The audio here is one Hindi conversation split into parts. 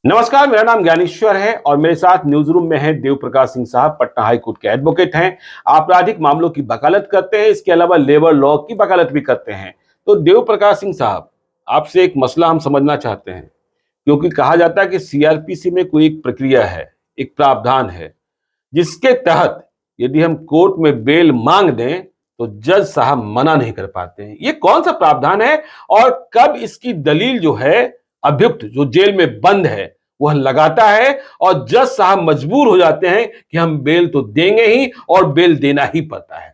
नमस्कार, मेरा नाम ज्ञानेश्वर है और मेरे साथ न्यूज रूम में है देव प्रकाश सिंह साहब। पटना हाई कोर्ट के एडवोकेट हैं। आपराधिक मामलों की वकालत करते हैं, इसके अलावा लेबर लॉ की वकालत भी करते हैं। तो देव प्रकाश सिंह साहब, आपसे एक मसला हम समझना चाहते हैं, क्योंकि कहा जाता है कि सीआरपीसी में कोई एक प्रक्रिया है, एक प्रावधान है, जिसके तहत यदि हम कोर्ट में बेल मांग दें तो जज साहब मना नहीं कर पाते हैं। ये कौन सा प्रावधान है और कब इसकी दलील जो है अभियुक्त जो जेल में बंद है वह लगाता है और जज साहब मजबूर हो जाते हैं कि हम बेल तो देंगे ही और बेल देना ही पड़ता है?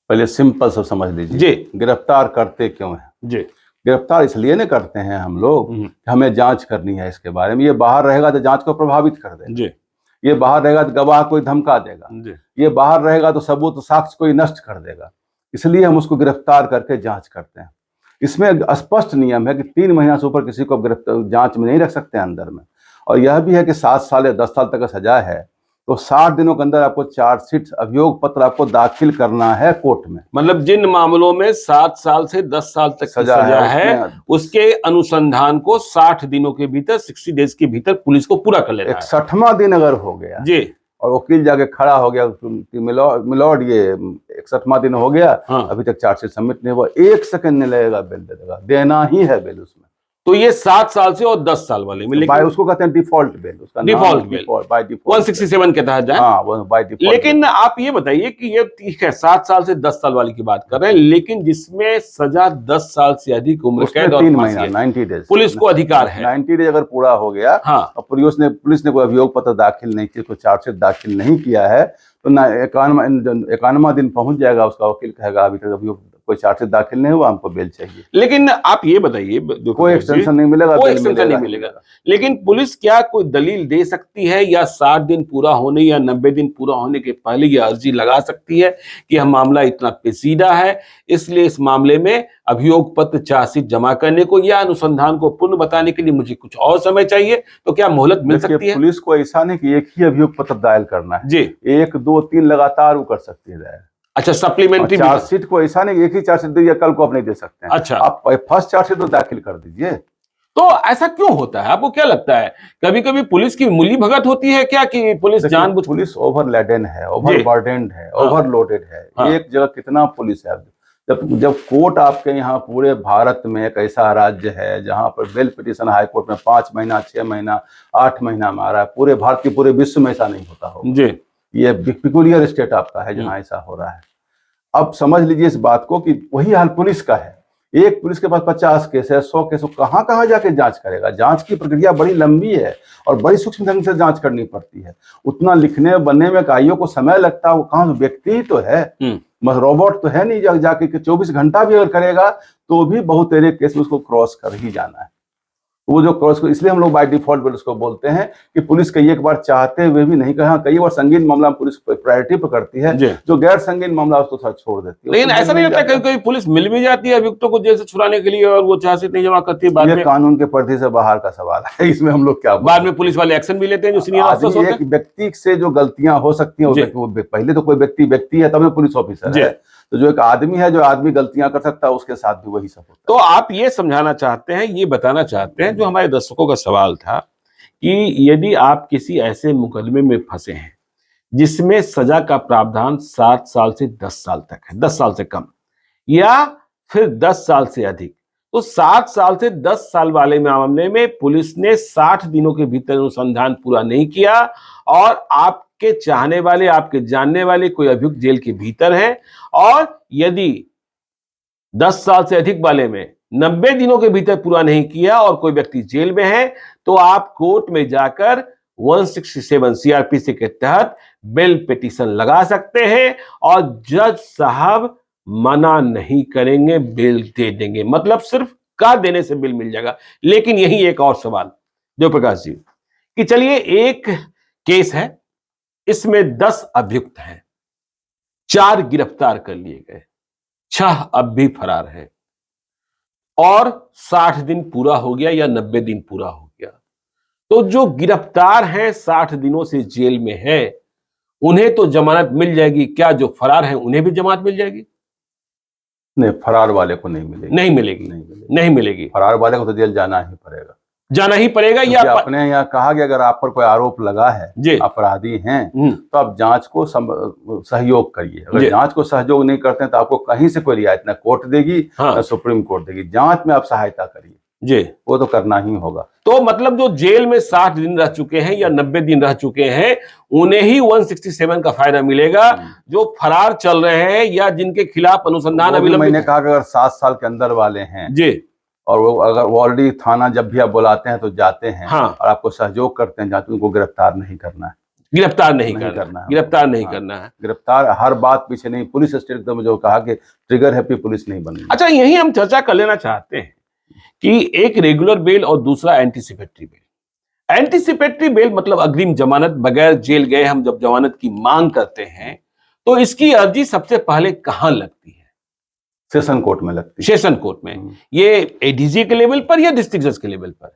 पहले सिंपल सब समझ लीजिए जी। गिरफ्तार करते क्यों है? जी। गिरफ्तार इसलिए नहीं करते हैं हम लोग कि हमें जांच करनी है इसके बारे में। ये बाहर रहेगा तो जांच को प्रभावित कर देगा। जी। ये बाहर रहेगा तो गवाह कोई धमका देगा। जी। ये बाहर रहेगा तो सबूत साक्ष्य कोई नष्ट कर देगा। इसलिए हम उसको गिरफ्तार करके जांच करते हैं। इसमें स्पष्ट नियम है कि 3 महीना से ऊपर किसी को गिरफ्तार जांच में नहीं रख सकते हैं अंदर में। और यह भी है कि 7 साल या 10 साल तक का सजा है तो 60 दिनों के अंदर आपको चार्जशीट अभियोग पत्र आपको दाखिल करना है कोर्ट में। मतलब जिन मामलों में 7 साल से 10 साल तक की सजा है उसके अनुसंधान को 60 दिनों के भीतर, 60 डेज के भीतर पुलिस को पूरा कर लेना है। 61वां दिन अगर हो गया जी और वकील जाके खड़ा हो गया मिलॉर्ड ये 61वां दिन हो गया, हाँ। अभी तक चार्जशीट सबमिट नहीं हुआ, 1 सेकंड नहीं लगेगा, बेल दे देगा। देना ही है बेल उसमें। तो ये 7 साल से और 10 साल वाले में, लेकिन उसको कहते हैं डिफॉल्ट बेल। उसका डिफॉल्ट बेल बाय डिफॉल्ट 167 के तहत जाए। हाँ, वो बाय डिफॉल्ट। लेकिन आप ये बताइए कि ये ठीक है 7 साल से 10 साल वाली की बात कर रहे हैं, लेकिन जिसमें सजा 10 साल से अधिक उम्र कैद और 3 महीना 90 डेज पुलिस को अधिकार है। 90 डेज अगर पूरा हो गया और पुलिस ने कोई अभियोग पत्र दाखिल नहीं किया, कोई चार्जशीट दाखिल नहीं किया है तो ना 51वां दिन पहुंच जाएगा, उसका वकील कहेगा अभी तक अभियोग कोई चार्जशीट दाखिल नहीं हुआ, हमको बेल चाहिए। लेकिन आप ये बताइए, कोई एक्सटेंशन नहीं मिलेगा, कोई एक्सटेंशन नहीं मिलेगा। लेकिन पुलिस क्या कोई दलील दे सकती है या 60 दिन पूरा होने या 90 दिन पूरा होने के पहले ये अर्जी लगा सकती है कि यह मामला इतना पेचीदा है, इसलिए इस मामले में अभियोग पत्र चार्जशीट जमा करने को या अनुसंधान को पूर्ण बताने के लिए मुझे कुछ और समय चाहिए, तो क्या मोहलत मिल सकती है? पुलिस को ऐसा नहीं कि एक ही अभियोग पत्र दायर करना है जी, 1, 2, 3 लगातार वो कर सकती है दायर। अच्छा, सप्लीमेंट्री चार्जशीट को ऐसा नहीं एक ही चार्जशीट दीजिए, कल को आप नहीं दे सकते हैं। अच्छा, आप फर्स्ट चार्जशीट तो दाखिल कर दीजिए। तो ऐसा क्यों होता है? आपको क्या लगता है, कभी कभी पुलिस की मूली भगत होती है क्या कि पुलिस जानबूझ? पुलिस ओवरलेडन है, ओवरबर्डेंड है, ओवरलोडेड है। एक जगह कितना पुलिस है? जब कोर्ट आपके यहाँ पूरे भारत में एक ऐसा राज्य है जहाँ पर बेल पिटीशन हाई कोर्ट में 5 महीना, 6 महीना, 8 महीना में आ रहा है, पूरे भारत के पूरे विश्व में ऐसा नहीं होता हो जी। ये पिकुलियर स्टेट आपका है जहाँ ऐसा हो रहा है। अब समझ लीजिए इस बात को कि वही हाल पुलिस का है। एक पुलिस के पास 50 केस है, 100 केस, कहाँ कहाँ जाके जांच करेगा? जांच की प्रक्रिया बड़ी लंबी है और बड़ी सूक्ष्म ढंग से जांच करनी पड़ती है। उतना लिखने बनने में इकाइयों को समय लगता है। वो कहाँ व्यक्ति ही तो है, बस रोबोट तो है नहीं जाके 24 घंटा भी अगर करेगा तो भी बहुत तेरे केस में उसको क्रॉस कर ही जाना है। वो जो क्रॉस को, इसलिए हम लोग बाय डिफॉल्ट बेल उसको बोलते हैं कि पुलिस कई एक बार चाहते हुए भी नहीं कहा, कई बार संगीन मामला पुलिस प्रायोरिटी पर करती है, जो गैर संगीन मामला उसको थोड़ा छोड़ देती है। लेकिन ऐसा नहीं होता कभी कभी पुलिस मिल भी जाती है अभियुक्तों को जेल से छुड़ाने के लिए और वो चार्जशीट नहीं जमा करती है बाद में? कानून के परिधि से बाहर का सवाल है, इसमें हम लोग क्या बाद में पुलिस वाले एक्शन भी लेते हैं जो सीनियर ऑफिसर्स होते हैं। एक व्यक्ति से जो गलतियां हो सकती हैं, पहले तो कोई व्यक्ति है तब पुलिस ऑफिसर है, तो जो एक आदमी है, जो आदमी गलतियां कर सकता है, उसके साथ भी वही सब होता है। तो आप ये समझाना चाहते हैं, ये बताना चाहते हैं, जो हमारे दर्शकों का सवाल था कि यदि आप किसी ऐसे मुकदमे में फंसे हैं जिसमें सजा का प्रावधान 7 साल से 10 साल तक है, 10 साल से कम या फिर 10 साल से अधिक, तो 7 साल से 10 साल वाले मामले में पुलिस ने 60 दिनों के भीतर अनुसंधान पूरा नहीं किया और आपके चाहने वाले, आपके जानने वाले कोई अभियुक्त जेल के भीतर है, और यदि 10 साल से अधिक वाले में 90 दिनों के भीतर पूरा नहीं किया और कोई व्यक्ति जेल में है, तो आप कोर्ट में जाकर 167 सीआरपीसी के तहत बेल पिटीशन लगा सकते हैं और जज साहब मना नहीं करेंगे, बेल दे देंगे। मतलब सिर्फ का देने से बेल मिल जाएगा। लेकिन यही एक और सवाल देवप्रकाश जी, कि चलिए एक केस है, इसमें 10 अभियुक्त हैं, 4 गिरफ्तार कर लिए गए, 6 अब भी फरार है और 60 दिन पूरा हो गया या 90 दिन पूरा हो गया, तो जो गिरफ्तार हैं 60 दिनों से जेल में है, उन्हें तो जमानत मिल जाएगी, क्या जो फरार हैं उन्हें भी जमानत मिल जाएगी? नहीं, फरार वाले को नहीं मिलेगी। नहीं मिलेगी, नहीं मिलेगी। फरार वाले को तो जेल जाना ही पड़ेगा। जाना ही पड़ेगा या क्योंकि अपने यहाँ कहा गया अगर आप पर कोई आरोप लगा है, जी अपराधी हैं, तो आप जांच को सहयोग करिए। अगर जी जांच को सहयोग नहीं करते हैं तो आपको कहीं से कोई रियायत ना कोर्ट देगी हाँ ना सुप्रीम कोर्ट देगी। जांच में आप सहायता करिए, जी। वो तो करना ही होगा। तो मतलब जो जेल में 60 दिन रह चुके हैं या 90 दिन रह चुके हैं, उन्हें ही 167 का फायदा मिलेगा। जो फरार चल रहे हैं या जिनके खिलाफ अनुसंधान वो भी मैंने अविलंबित, कहा कि अगर 7 साल के अंदर वाले हैं जी और वो अगर वो ऑलरेडी थाना जब भी आप बुलाते हैं तो जाते हैं हाँ, और आपको सहयोग करते हैं जाते, उनको गिरफ्तार नहीं करना है। गिरफ्तार नहीं नहीं करना करना है, गिरफ्तार नहीं हाँ, करना है। गिरफ्तार हर बात पीछे नहीं, पुलिस स्टेट एकदम जो कहा कि ट्रिगर हैप्पी पुलिस नहीं बननी। अच्छा, यही हम चर्चा कर लेना चाहते हैं कि एक रेगुलर बेल और दूसरा एंटीसिपेटरी बेल। एंटीसिपेटरी बेल मतलब अग्रिम जमानत, बगैर जेल गए हम जब जमानत की मांग करते हैं तो इसकी अर्जी सबसे पहले कहां लगती है? सेशन कोर्ट में लगती है। सेशन कोर्ट में। ये एडीजे के लेवल पर या डिस्ट्रिक्ट जज के लेवल पर?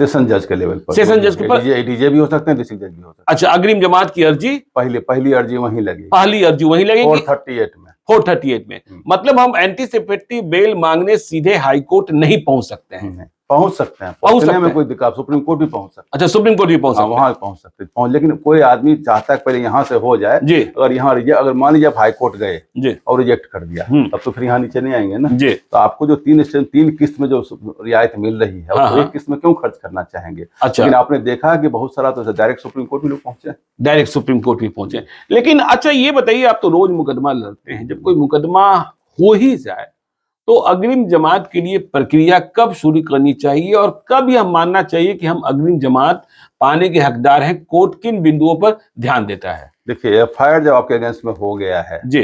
सेशन जज के लेवल पर। सेशन जज के पर। एडीजे भी हो सकते हैं, डिस्ट्रिक्ट जज भी हो सकते हैं। अच्छा, अग्रिम जमानत की अर्जी पहली अर्जी वहीं लगेगी, पहली अर्जी वहीं लगेगी 438 में। 438 में। मतलब हम एंटीसिपेटरी बेल मांगने सीधे हाई कोर्ट नहीं पहुंच सकते हैं? पहुंच सकते हैं, पहुंचने में कोई दिक्कत, सुप्रीम कोर्ट भी पहुंच सकते हैं। अच्छा, सुप्रीम कोर्ट भी पहुंच सकते हैं, वहां पहुंच सकते हैं। लेकिन कोई आदमी चाहता है पहले यहाँ से हो जाए जी। अगर यहाँ अगर मान लीजिए आप हाई कोर्ट गए जी और रिजेक्ट कर दिया, तब तो फिर यहाँ नीचे नहीं आएंगे ना जी। तो आपको जो 3 किस्त में जो रियायत मिल रही है, हाँ, एक किस्त में क्यों खर्च करना चाहेंगे? अच्छा, लेकिन आपने देखा कि बहुत सारा तो डायरेक्ट सुप्रीम कोर्ट भी लोग पहुंचे, डायरेक्ट सुप्रीम कोर्ट भी पहुंचे। लेकिन अच्छा ये बताइए, आप तो रोज मुकदमा लड़ते हैं, जब कोई मुकदमा हो ही जाए तो अग्रिम जमानत के लिए प्रक्रिया कब शुरू करनी चाहिए और कब यह मानना चाहिए कि हम अग्रिम जमानत पाने के हकदार हैं? कोर्ट किन बिंदुओं पर ध्यान देता है? देखिए, एफआईआर जब आपके अगेंस्ट में हो गया है जी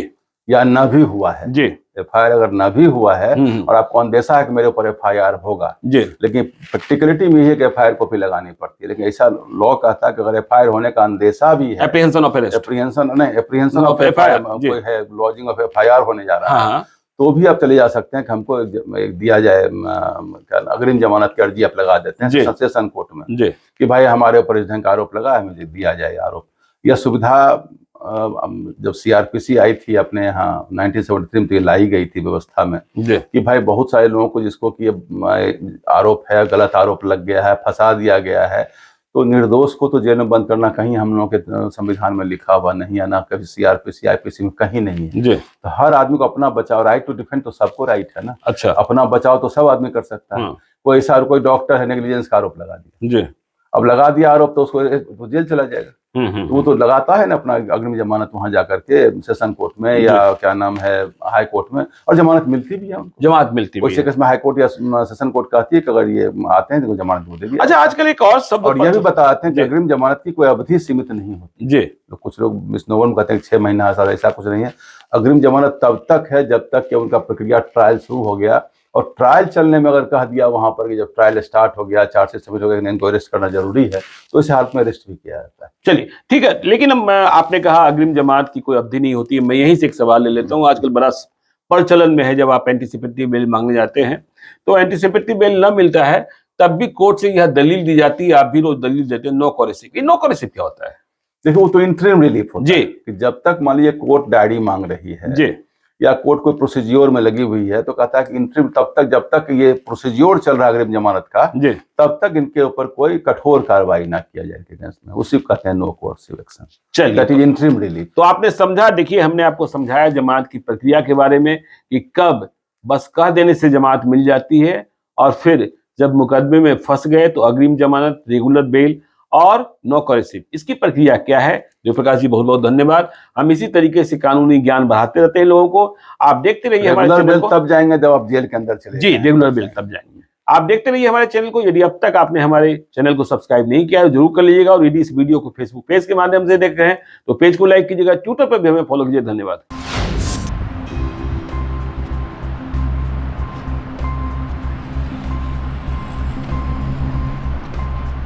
या न भी हुआ है, जी, एफआईआर अगर न भी हुआ है और आपको अंदेशा है कि मेरे ऊपर एफआईआर होगा जी, लेकिन प्रैक्टिकलिटी में ये कि एफआईआर कॉपी लगानी पड़ती है। लेकिन ऐसा लॉ कहता है कि अगर एफआईआर होने का अंदेशा भी है, apprehension of arrest, apprehension of FIR कोई है, लॉजिंग ऑफ एफआईआर होने जा रहा है, तो भी आप चले जा सकते हैं कि हमको एक दिया जाए अग्रिम जमानत की अर्जी आप लगा देते हैं सेशन कोर्ट में कि भाई हमारे ऊपर इस ढंग का आरोप लगा है, मुझे दिया जाए आरोप। यह सुविधा जब सीआरपीसी आई थी अपने यहाँ 1973 में तो ये लाई गई थी व्यवस्था में कि भाई बहुत सारे लोगों को जिसको कि आरोप है, गलत आरोप लग गया है, फंसा दिया गया है, तो निर्दोष को तो जेल में बंद करना कहीं हम लोगों के संविधान में लिखा हुआ नहीं है, ना कभी सीआरपीसी आईपीसी में कहीं नहीं है। तो हर आदमी को अपना बचाव, राइट टू डिफेंड तो सबको राइट है ना। अच्छा, अपना बचाव तो सब आदमी कर सकता है। कोई ऐसा कोई डॉक्टर है, नेग्लिजेंस का आरोप लगा दिया, अब लगा दिया आरोप तो उसको तो जेल चला जाएगा। तो वो तो लगाता है ना अपना अग्रिम जमानत वहां जाकर के सेशन कोर्ट में या क्या नाम है हाई कोर्ट में, और जमानत मिलती भी है उनको, जमानत मिलती भी है। केस में हाई कोर्ट या सेशन कोर्ट कहती है कि अगर ये आते हैं तो जमानत हो देगी। अच्छा, आजकल एक और शब्द और यह भी बताते हैं कि अग्रिम जमानत की कोई अवधि सीमित नहीं होती जी। तो कुछ लोग मिसनोवर में कहते हैं 6 महीना साल, ऐसा कुछ नहीं है। अग्रिम जमानत तब तक है जब तक कि उनका प्रक्रिया ट्रायल शुरू हो गया, और ट्रायल चलने में अगर कह दिया वहां पर कि जब ट्रायल स्टार्ट हो गया, चार्जशीट सबमिट हो गया, इनको अरेस्ट करना जरूरी है, तो इस हालत में अरेस्ट भी किया जाता है। चलिए ठीक है, लेकिन आपने कहा अग्रिम जमानत की कोई अवधि नहीं होती है, मैं यहीं से एक सवाल ले लेता हूँ। आजकल बड़ा प्रचलन में है, जब आप एंटीसिपेटरी बेल मांगने जाते हैं तो एंटीसिपेटरी बेल न मिलता है तब भी कोर्ट से यह दलील दी जाती है, आप भी रोज दलील देते हैं, नो कोरेसिव। नो कोरेसिव क्या होता है? देखो, वो तो इंटरिम रिलीफ होता है कि जब तक मान लीजिए कोर्ट डायरी मांग रही है जी, या कोर्ट कोई प्रोसीज्योर में लगी हुई है, तो कहता है कि इंटरिम तब तक जब तक ये प्रोसीज्योर चल रहा है अग्रिम जमानत का जी, तब तक इनके ऊपर कोई कठोर कार्रवाई ना किया जाए अगेंस्ट में, उसी को कहते हैं नो कोर्सिव एक्शन। चलिए, दैट इज इंटरिम रिलीफ। तो आपने समझा, देखिए हमने आपको समझाया जमानत की प्रक्रिया के बारे में कि कब बस कह देने से जमानत मिल जाती है, और फिर जब मुकदमे में फंस गए तो अग्रिम जमानत, रेगुलर बेल और नो कोरेसिव, इसकी प्रक्रिया क्या है। जयप्रकाश जी, बहुत बहुत धन्यवाद। हम इसी तरीके से कानूनी ज्ञान बढ़ाते रहते हैं लोगों को। आप देखते रहिए हमारे चैनल को। तब जाएंगे जब आप जेल के अंदर चले जी, रेगुलर बेल तब जाएंगे। आप देखते रहिए हमारे चैनल को। यदि अब तक आपने हमारे चैनल को सब्सक्राइब नहीं किया है तो जरूर कर लीजिएगा, और यदि इस वीडियो को फेसबुक पेज के माध्यम से देख रहे हैं तो पेज को लाइक कीजिएगा, ट्विटर पर भी हमें फॉलो कीजिए। धन्यवाद।